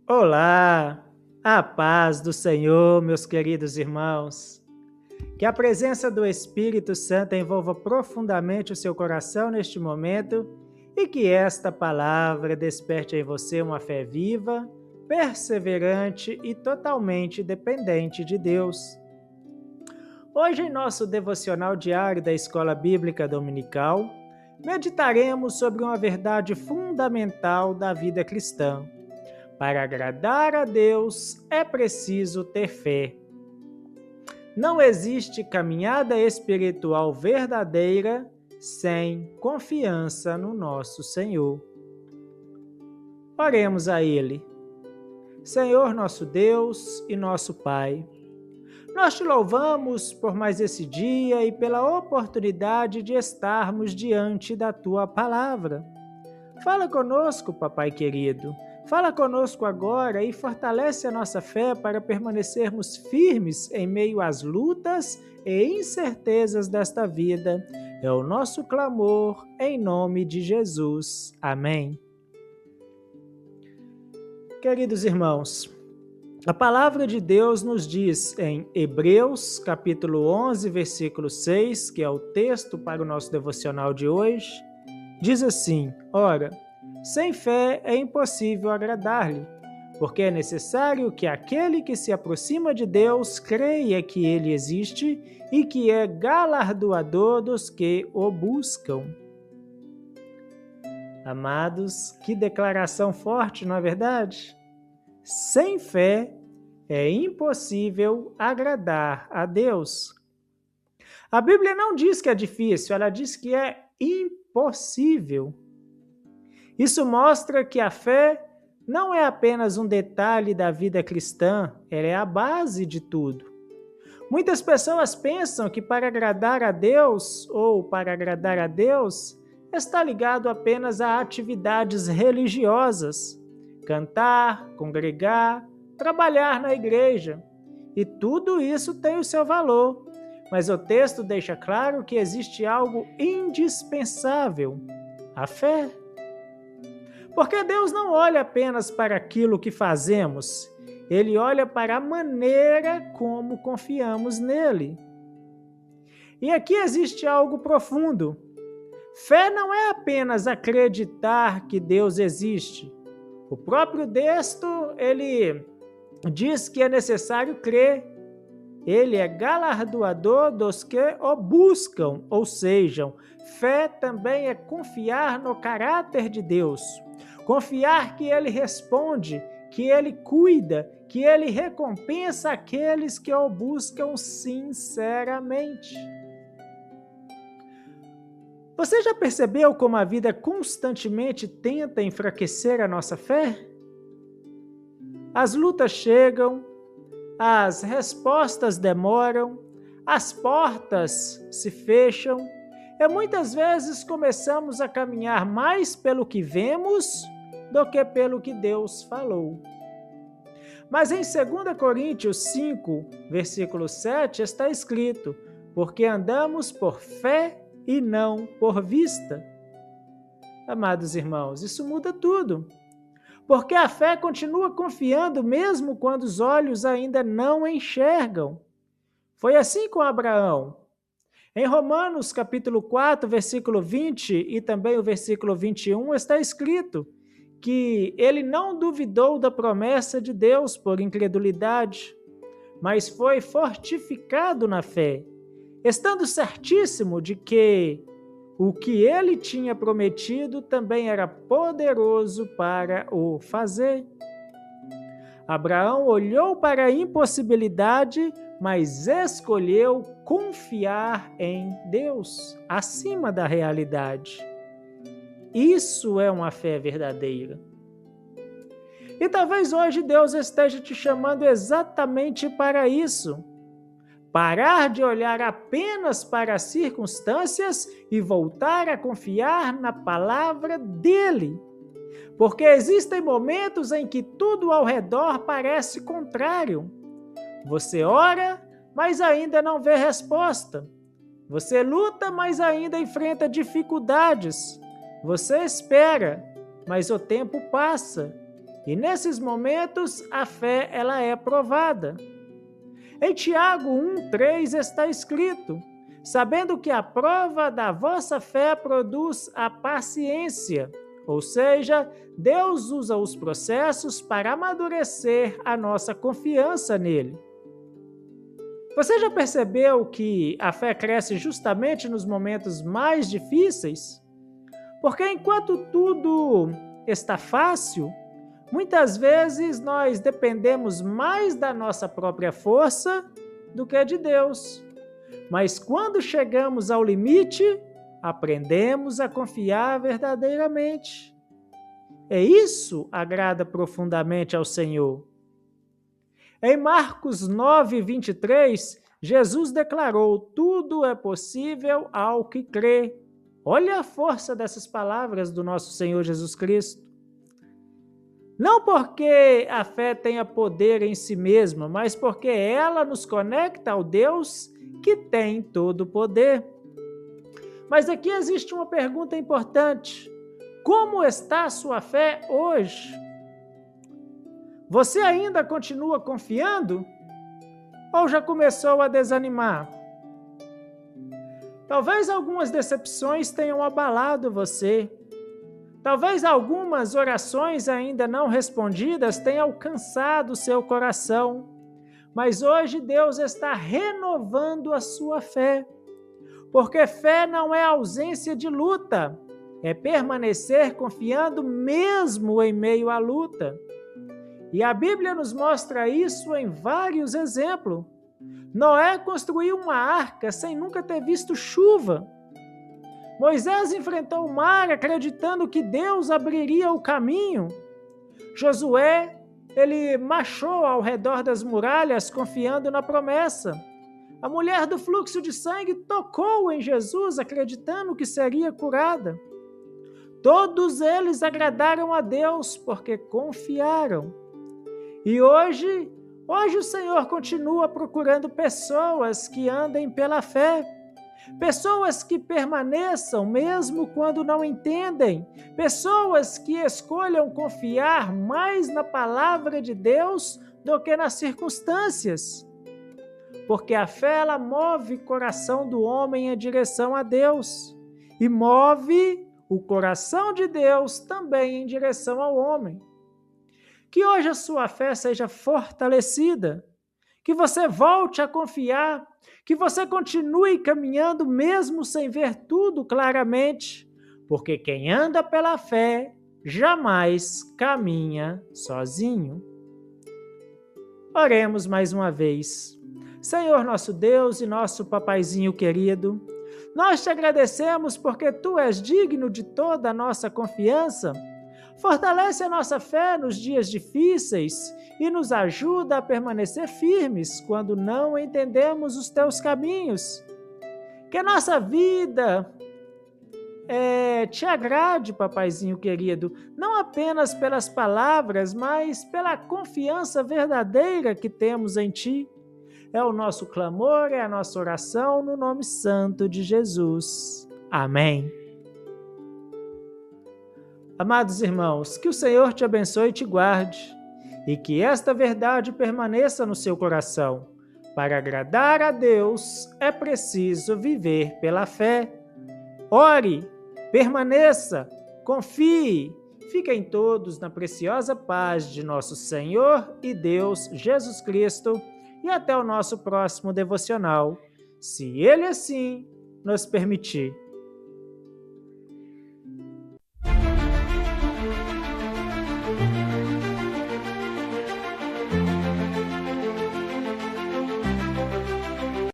Olá, a paz do Senhor, meus queridos irmãos. Que a presença do Espírito Santo envolva profundamente o seu coração neste momento e que esta palavra desperte em você uma fé viva, perseverante e totalmente dependente de Deus. Hoje, em nosso devocional diário da Escola Bíblica Dominical, meditaremos sobre uma verdade fundamental da vida cristã. Para agradar a Deus, é preciso ter fé. Não existe caminhada espiritual verdadeira sem confiança no nosso Senhor. Oremos a Ele. Senhor nosso Deus e nosso Pai, nós te louvamos por mais esse dia e pela oportunidade de estarmos diante da Tua palavra. Fala conosco, Papai querido. Fala conosco agora e fortalece a nossa fé para permanecermos firmes em meio às lutas e incertezas desta vida. É o nosso clamor em nome de Jesus. Amém. Queridos irmãos, a palavra de Deus nos diz em Hebreus, capítulo 11, versículo 6, que é o texto para o nosso devocional de hoje, diz assim: Ora, sem fé é impossível agradar-lhe, porque é necessário que aquele que se aproxima de Deus creia que ele existe e que é galardoador dos que o buscam. Amados, que declaração forte, não é verdade? Sem fé é impossível agradar a Deus. A Bíblia não diz que é difícil, ela diz que é impossível. Isso mostra que a fé não é apenas um detalhe da vida cristã, ela é a base de tudo. Muitas pessoas pensam que para agradar a Deus está ligado apenas a atividades religiosas, cantar, congregar, trabalhar na igreja. E tudo isso tem o seu valor, mas o texto deixa claro que existe algo indispensável: a fé. Porque Deus não olha apenas para aquilo que fazemos, Ele olha para a maneira como confiamos nele. E aqui existe algo profundo. Fé não é apenas acreditar que Deus existe. O próprio texto, ele diz que é necessário crer. Ele é galardoador dos que o buscam, ou seja, fé também é confiar no caráter de Deus. Confiar que Ele responde, que Ele cuida, que Ele recompensa aqueles que o buscam sinceramente. Você já percebeu como a vida constantemente tenta enfraquecer a nossa fé? As lutas chegam, as respostas demoram, as portas se fecham e muitas vezes começamos a caminhar mais pelo que vemos do que pelo que Deus falou. Mas em 2 Coríntios 5, versículo 7, está escrito: porque andamos por fé e não por vista. Amados irmãos, isso muda tudo. Porque a fé continua confiando mesmo quando os olhos ainda não enxergam. Foi assim com Abraão. Em Romanos capítulo 4, versículo 20 e também o versículo 21 está escrito que ele não duvidou da promessa de Deus por incredulidade, mas foi fortificado na fé, estando certíssimo de que o que ele tinha prometido também era poderoso para o fazer. Abraão olhou para a impossibilidade, mas escolheu confiar em Deus acima da realidade. Isso é uma fé verdadeira. E talvez hoje Deus esteja te chamando exatamente para isso. Parar de olhar apenas para as circunstâncias e voltar a confiar na palavra dele. Porque existem momentos em que tudo ao redor parece contrário. Você ora, mas ainda não vê resposta. Você luta, mas ainda enfrenta dificuldades. Você espera, mas o tempo passa. E nesses momentos, a fé ela é provada. Em Tiago 1:3 está escrito: sabendo que a prova da vossa fé produz a paciência. Ou seja, Deus usa os processos para amadurecer a nossa confiança nele. Você já percebeu que a fé cresce justamente nos momentos mais difíceis? Porque enquanto tudo está fácil, muitas vezes nós dependemos mais da nossa própria força do que de Deus. Mas quando chegamos ao limite, aprendemos a confiar verdadeiramente. E isso agrada profundamente ao Senhor. Em Marcos 9:23, Jesus declarou: tudo é possível ao que crê. Olha a força dessas palavras do nosso Senhor Jesus Cristo. Não porque a fé tenha poder em si mesma, mas porque ela nos conecta ao Deus que tem todo o poder. Mas aqui existe uma pergunta importante: como está a sua fé hoje? Você ainda continua confiando? Ou já começou a desanimar? Talvez algumas decepções tenham abalado você. Talvez algumas orações ainda não respondidas tenham alcançado seu coração. Mas hoje Deus está renovando a sua fé. Porque fé não é ausência de luta, é permanecer confiando mesmo em meio à luta. E a Bíblia nos mostra isso em vários exemplos. Noé construiu uma arca sem nunca ter visto chuva. Moisés enfrentou o mar acreditando que Deus abriria o caminho. Josué, ele marchou ao redor das muralhas confiando na promessa. A mulher do fluxo de sangue tocou em Jesus acreditando que seria curada. Todos eles agradaram a Deus porque confiaram. E hoje o Senhor continua procurando pessoas que andem pela fé, pessoas que permaneçam mesmo quando não entendem, pessoas que escolham confiar mais na palavra de Deus do que nas circunstâncias. Porque a fé ela move o coração do homem em direção a Deus e move o coração de Deus também em direção ao homem. Que hoje a sua fé seja fortalecida, que você volte a confiar, que você continue caminhando mesmo sem ver tudo claramente, porque quem anda pela fé jamais caminha sozinho. Oremos mais uma vez. Senhor nosso Deus e nosso papaizinho querido, nós te agradecemos porque tu és digno de toda a nossa confiança. Fortalece a nossa fé nos dias difíceis e nos ajuda a permanecer firmes quando não entendemos os teus caminhos. Que a nossa vida te agrade, papaizinho querido, não apenas pelas palavras, mas pela confiança verdadeira que temos em ti. É o nosso clamor, é a nossa oração no nome santo de Jesus. Amém. Amados irmãos, que o Senhor te abençoe e te guarde, e que esta verdade permaneça no seu coração. Para agradar a Deus, é preciso viver pela fé. Ore, permaneça, confie. Fiquem todos na preciosa paz de nosso Senhor e Deus Jesus Cristo, e até o nosso próximo devocional, se Ele assim nos permitir.